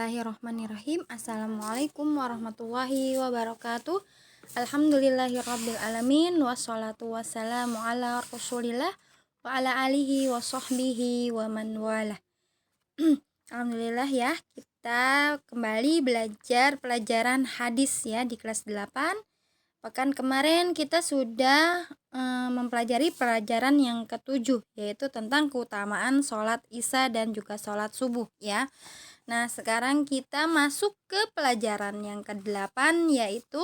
Bismillahirrahmanirrahim. Assalamualaikum warahmatullahi wabarakatuh. Alhamdulillahirabbil alamin wassalatu wassalamu ala Rasulillah wa ala alihi wa sahbihi wa man walah. Alhamdulillah ya, kita kembali belajar pelajaran hadis ya di kelas 8. Pekan kemarin kita sudah mempelajari pelajaran yang ke-7, yaitu tentang keutamaan sholat isya dan juga sholat subuh ya. Nah, sekarang kita masuk ke pelajaran yang ke-8, yaitu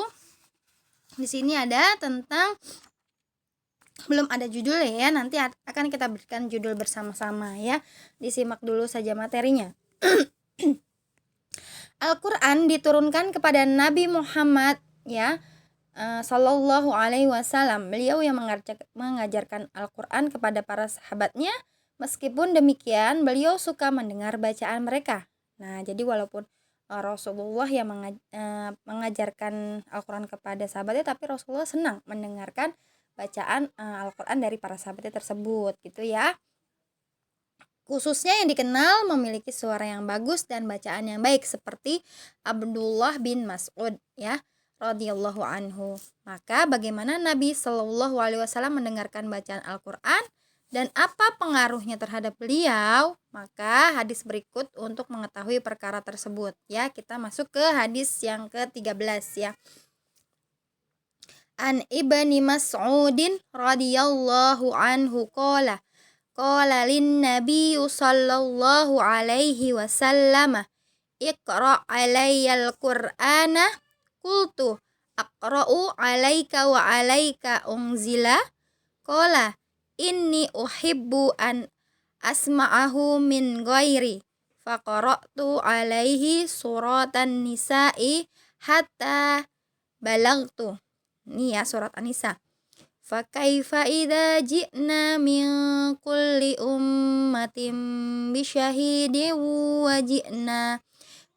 di sini ada tentang, belum ada judul ya, nanti akan kita berikan judul bersama-sama ya. Disimak dulu saja materinya. Al-Quran diturunkan kepada Nabi Muhammad ya, Sallallahu Alaihi Wasallam. Beliau yang mengajarkan Al-Quran kepada para sahabatnya. Meskipun demikian, beliau suka mendengar bacaan mereka. Nah, jadi walaupun Rasulullah yang mengajarkan Al-Quran kepada sahabatnya, tapi Rasulullah senang mendengarkan bacaan Al-Quran dari para sahabatnya tersebut gitu ya. Khususnya yang dikenal memiliki suara yang bagus dan bacaan yang baik, seperti Abdullah bin Mas'ud ya, radhiyallahu anhu. Maka bagaimana Nabi Shallallahu Alaihi Wasallam mendengarkan bacaan Al-Quran dan apa pengaruhnya terhadap beliau? Maka hadis berikut untuk mengetahui perkara tersebut ya. Kita masuk ke hadis yang ke-13 ya. An Ibni Mas'udin radhiyallahu anhu qala lin Nabi sallallahu alaihi wasallam iqra' alayyal Qur'ana qultu aqra'u alaika wa alaika unzila qala inni uhibbu an asma'ahu min ghairi faqara'tu alaihi suratan nisa'i hatta balagtu. Ini ya surat An-Nisa. Fa kaifa idza ji'na min kulli ummatin bi syahidin wa ji'na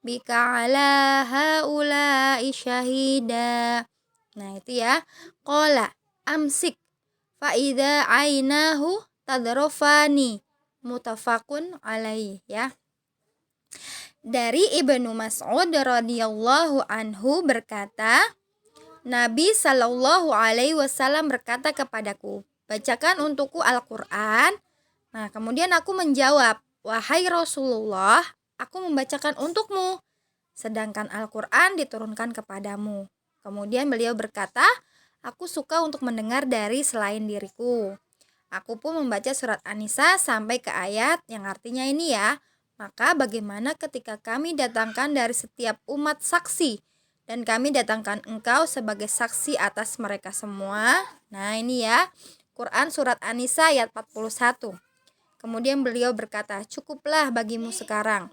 bika ala haula'i syahida. Nah, itu ya. Qala amsik faida ainahu tadrofani, mutafakun alaih ya. Dari Ibnu Mas'ud radhiyallahu anhu berkata, Nabi Shallallahu Alaihi Wasallam berkata kepadaku, bacakan untukku Al-Quran. Nah, kemudian aku menjawab, wahai Rasulullah, aku membacakan untukmu, sedangkan Al-Quran diturunkan kepadamu. Kemudian beliau berkata, aku suka untuk mendengar dari selain diriku. Aku pun membaca surat An-Nisa sampai ke ayat yang artinya ini ya. Maka bagaimana ketika kami datangkan dari setiap umat saksi, dan kami datangkan engkau sebagai saksi atas mereka semua. Nah, ini ya, Quran surat An-Nisa ayat 41. Kemudian beliau berkata, cukuplah bagimu sekarang.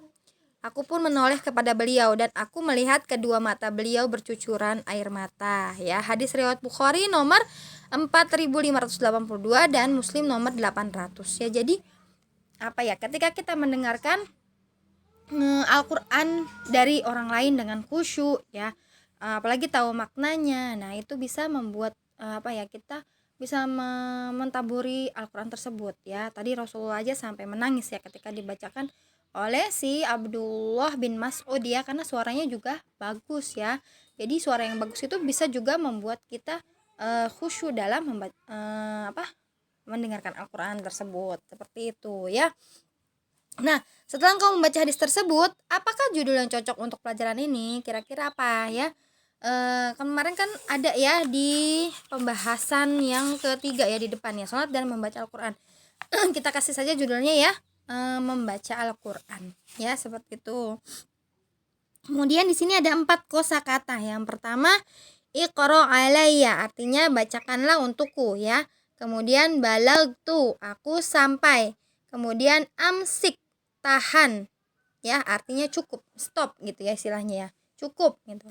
Aku pun menoleh kepada beliau dan aku melihat kedua mata beliau bercucuran air mata ya. Hadis riwayat Bukhari nomor 4582 dan Muslim nomor 800 ya. Jadi apa ya, ketika kita mendengarkan Al-Quran dari orang lain dengan khusyuk ya, apalagi tahu maknanya, nah itu bisa membuat kita bisa mentaburi Al-Quran tersebut ya. Tadi Rasulullah aja sampai menangis ya ketika dibacakan oleh si Abdullah bin Mas'ud ya, karena suaranya juga bagus ya. Jadi suara yang bagus itu bisa juga membuat kita khusyuk dalam mendengarkan Al-Quran tersebut, seperti itu ya. Nah, setelah engkau membaca hadis tersebut, apakah judul yang cocok untuk pelajaran ini? Kira-kira apa ya? Kemarin kan ada ya di pembahasan yang ketiga ya di depan ya, sholat dan membaca Al-Quran. Kita kasih saja judulnya ya, membaca Al-Quran ya, seperti itu. Kemudian di sini ada 4 kosakata. Yang pertama, iqra' alayya, artinya bacakanlah untukku ya. Kemudian balagtu, aku sampai. Kemudian amsik, tahan ya, artinya cukup, stop gitu ya istilahnya ya, cukup gitu.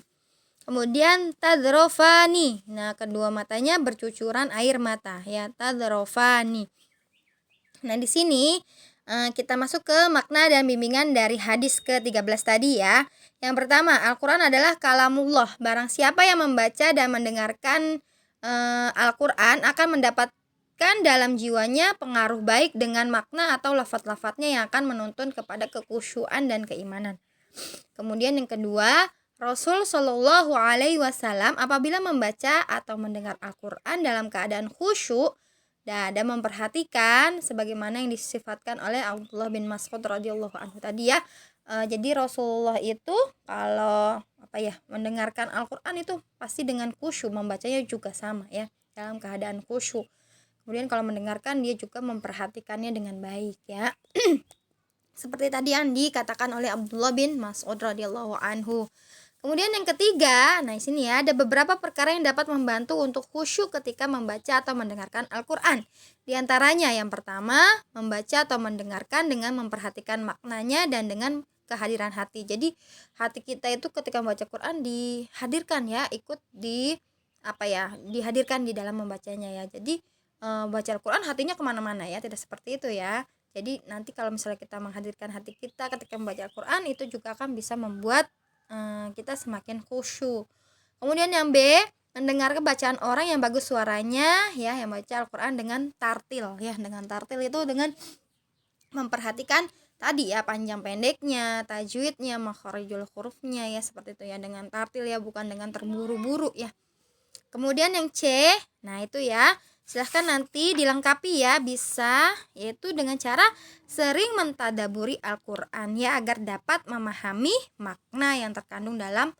Kemudian tadrofani, nah kedua matanya bercucuran air mata ya, tadrofani. Nah, di sini kita masuk ke makna dan bimbingan dari hadis ke-13 tadi ya. Yang pertama, Al-Quran adalah kalamullah. Barang siapa yang membaca dan mendengarkan Al-Quran akan mendapatkan dalam jiwanya pengaruh baik dengan makna atau lafaz-lafaznya yang akan menuntun kepada kekhusyuan dan keimanan. Kemudian yang kedua, Rasul Shallallahu Alaihi Wasallam apabila membaca atau mendengar Al-Quran dalam keadaan khusyuk dan memperhatikan sebagaimana yang disifatkan oleh Abdullah bin Mas'ud radhiyallahu anhu tadi ya. Jadi Rasulullah itu kalau mendengarkan Al-Quran itu pasti dengan khusyuk, membacanya juga sama ya, dalam keadaan khusyuk. Kemudian kalau mendengarkan dia juga memperhatikannya dengan baik ya. Seperti tadi yang dikatakan oleh Abdullah bin Mas'ud radhiyallahu anhu. Kemudian yang ketiga, di sini ya ada beberapa perkara yang dapat membantu untuk khusyuk ketika membaca atau mendengarkan Al-Quran. Di antaranya yang pertama, membaca atau mendengarkan dengan memperhatikan maknanya dan dengan kehadiran hati. Jadi hati kita itu ketika membaca Quran dihadirkan ya, ikut dihadirkan di dalam membacanya ya. Jadi baca Al-Quran hatinya kemana-mana ya, tidak seperti itu ya. Jadi nanti kalau misalnya kita menghadirkan hati kita ketika membaca Al-Quran, itu juga akan bisa membuat kita semakin khusyuk. Kemudian yang B, mendengar bacaan orang yang bagus suaranya ya, yang baca Al-Quran dengan tartil ya. Dengan tartil itu dengan memperhatikan tadi ya, panjang pendeknya, tajwidnya, makharijul hurufnya ya, seperti itu ya, dengan tartil ya, bukan dengan terburu-buru ya. Kemudian yang C, itu ya, silahkan nanti dilengkapi ya, bisa yaitu dengan cara sering mentadaburi Al-Quran ya, agar dapat memahami makna yang terkandung dalam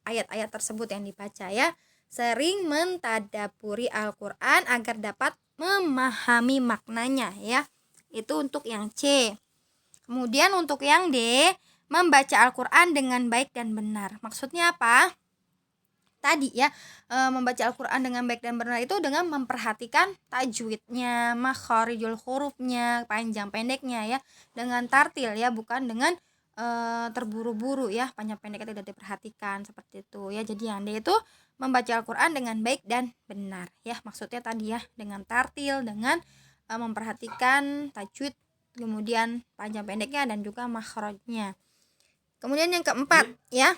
ayat-ayat tersebut yang dibaca ya. Sering mentadaburi Al-Quran agar dapat memahami maknanya ya. Itu untuk yang C. Kemudian untuk yang D, membaca Al-Quran dengan baik dan benar. Maksudnya apa? Tadi ya, membaca Al-Quran dengan baik dan benar itu dengan memperhatikan tajwidnya, makharijul hurufnya, panjang pendeknya ya, dengan tartil ya, bukan dengan terburu-buru ya, panjang pendeknya tidak diperhatikan, seperti itu ya. Jadi yang D itu membaca Al-Quran dengan baik dan benar ya, maksudnya tadi ya, dengan tartil, dengan memperhatikan tajwid, kemudian panjang pendeknya dan juga makhrajnya. Kemudian yang keempat ya,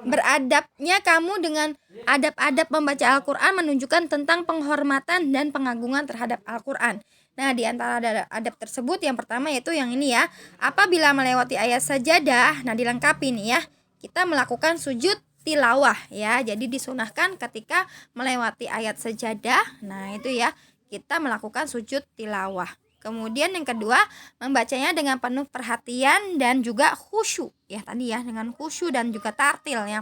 beradabnya kamu dengan adab-adab membaca Al-Quran menunjukkan tentang penghormatan dan pengagungan terhadap Al-Quran. Nah, di antara adab tersebut yang pertama yaitu yang ini ya, apabila melewati ayat sajadah, dilengkapi nih ya, kita melakukan sujud tilawah ya. Jadi disunahkan ketika melewati ayat sajadah, itu ya, kita melakukan sujud tilawah. Kemudian yang kedua, membacanya dengan penuh perhatian dan juga khusyuk ya, tadi ya, dengan khusyuk dan juga tartil ya.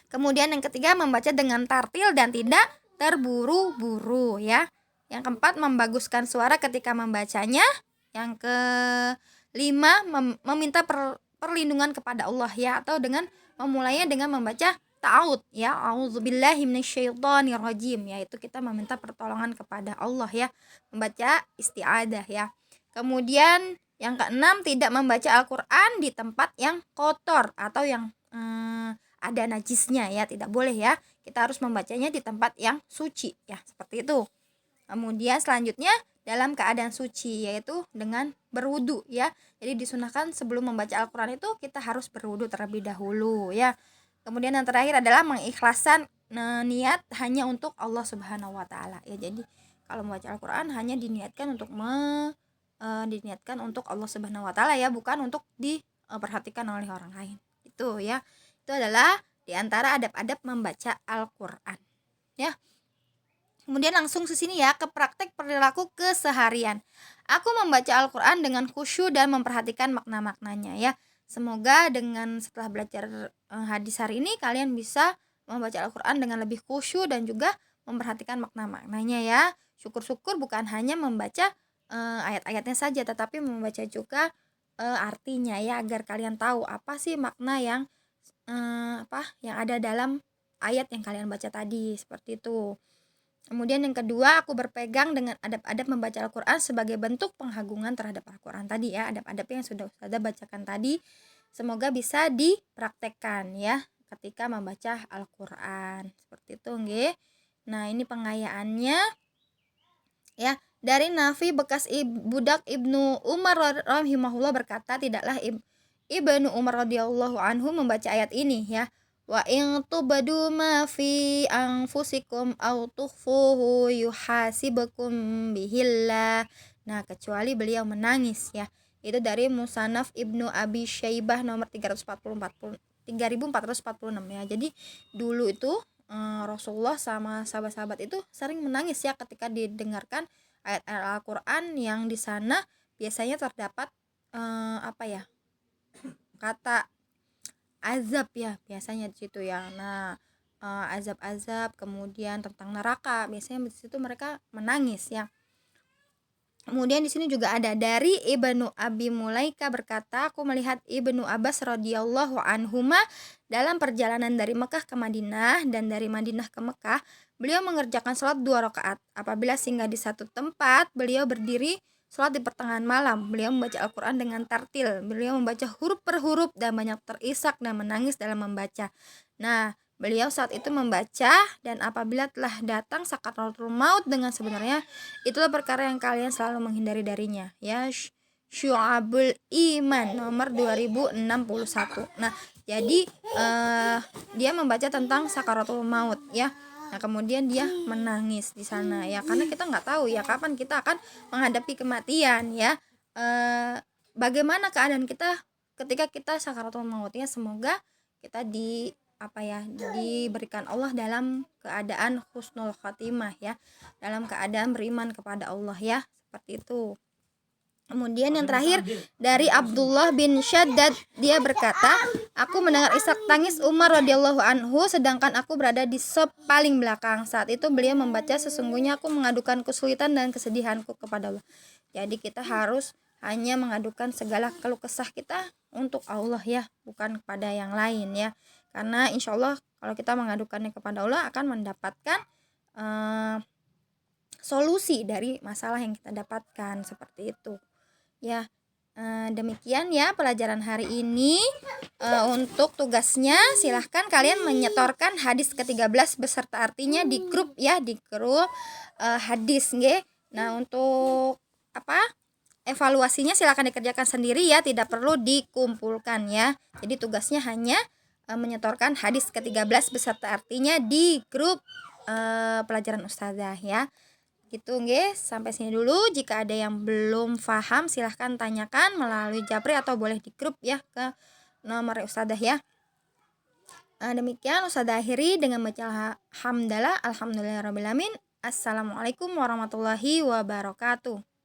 Kemudian yang ketiga, membaca dengan tartil dan tidak terburu-buru ya. Yang keempat, membaguskan suara ketika membacanya. Yang kelima, meminta perlindungan kepada Allah ya, atau dengan memulainya dengan membaca ta'awud ya, a'udzubillahi minasyaitonirrajim, yaitu kita meminta pertolongan kepada Allah ya, membaca isti'adah ya. Kemudian yang keenam, tidak membaca Al-Quran di tempat yang kotor atau yang ada najisnya ya, tidak boleh ya. Kita harus membacanya di tempat yang suci ya, seperti itu. Kemudian selanjutnya dalam keadaan suci, yaitu dengan berwudu ya. Jadi disunahkan sebelum membaca Al-Quran itu kita harus berwudu terlebih dahulu ya. Kemudian yang terakhir adalah mengikhlaskan niat hanya untuk Allah Subhanahu wa taala ya. Jadi kalau membaca Al-Quran hanya diniatkan untuk diniatkan untuk Allah Subhanahu wa taala ya, bukan untuk diperhatikan oleh orang lain. Itu ya. Itu adalah di antara adab-adab membaca Al-Quran ya. Kemudian langsung ke sini ya, ke praktek perilaku keseharian. Aku membaca Al-Quran dengan khusyuk dan memperhatikan makna-maknanya ya. Semoga dengan setelah belajar hadis hari ini, kalian bisa membaca Al-Quran dengan lebih khusyuk dan juga memperhatikan makna-maknanya ya. Syukur-syukur bukan hanya membaca ayat-ayatnya saja, tetapi membaca juga artinya ya, agar kalian tahu apa sih makna yang yang ada dalam ayat yang kalian baca tadi, seperti itu. Kemudian yang kedua, aku berpegang dengan adab-adab membaca Al-Quran sebagai bentuk penghagungan terhadap Al-Quran tadi ya. Adab-adab yang sudah Ustazah bacakan tadi, semoga bisa dipraktekkan ya ketika membaca Al-Quran. Seperti itu nggih. Nah, ini pengayaannya ya. Dari Nafi bekas budak Ibnu Umar rahimahullah berkata, tidaklah Ibnu Umar radhiyallahu anhu membaca ayat ini ya. Wa in tubadu ma fi anfusikum aw tukhfuhu yuhasibukum bihillah. Nah, kecuali beliau menangis ya. Itu dari Musannaf Ibnu Abi Syaibah nomor 3446 ya. Jadi dulu itu Rasulullah sama sahabat-sahabat itu sering menangis ya ketika didengarkan ayat-ayat Al-Qur'an yang di sana biasanya terdapat kata azab ya biasanya di situ ya. Nah, azab-azab kemudian tentang neraka biasanya di situ mereka menangis ya. Kemudian di sini juga ada dari Ibnu Abi Mulaika berkata, aku melihat Ibnu Abbas radhiyallahu anhuma dalam perjalanan dari Mekah ke Madinah dan dari Madinah ke Mekah, beliau mengerjakan sholat 2 rakaat. Apabila singgah di satu tempat, beliau berdiri sholat di pertengahan malam. Beliau membaca Al-Quran dengan tartil. Beliau membaca huruf per huruf dan banyak terisak dan menangis dalam membaca. Nah, beliau saat itu membaca, dan apabila telah datang sakaratul maut dengan sebenarnya, itulah perkara yang kalian selalu menghindari darinya. Ya, Syu'abul Iman nomor 2061. Nah, jadi dia membaca tentang sakaratul maut ya. Nah, kemudian dia menangis di sana ya, karena kita nggak tahu ya kapan kita akan menghadapi kematian ya. Bagaimana keadaan kita ketika kita sakaratul maut ya. Semoga kita diberikan Allah dalam keadaan husnul khatimah ya, dalam keadaan beriman kepada Allah ya, seperti itu. Kemudian yang terakhir dari Abdullah bin Syaddad, dia berkata, aku mendengar isak tangis Umar radhiyallahu anhu sedangkan aku berada di sop paling belakang. Saat itu beliau membaca, sesungguhnya aku mengadukan kesulitan dan kesedihanku kepada Allah. Jadi kita harus hanya mengadukan segala keluh kesah kita untuk Allah ya, bukan kepada yang lain ya. Karena insya Allah kalau kita mengadukannya kepada Allah akan mendapatkan solusi dari masalah yang kita dapatkan, seperti itu ya. Demikian ya pelajaran hari ini. Untuk tugasnya silahkan kalian menyetorkan hadis ke-13 beserta artinya di grup ya, di grup hadis nggih. Nah, untuk evaluasinya silahkan dikerjakan sendiri ya, tidak perlu dikumpulkan ya. Jadi tugasnya hanya menyetorkan hadis ke-13 beserta artinya di grup pelajaran ustazah ya. Gitu nggih, sampai sini dulu. Jika ada yang belum paham silahkan tanyakan melalui Japri atau boleh di grup ya ke nomor ustazah ya. Demikian ustazah akhiri dengan baca hamdalah alhamdulillahirabbil alamin. Assalamualaikum warahmatullahi wabarakatuh.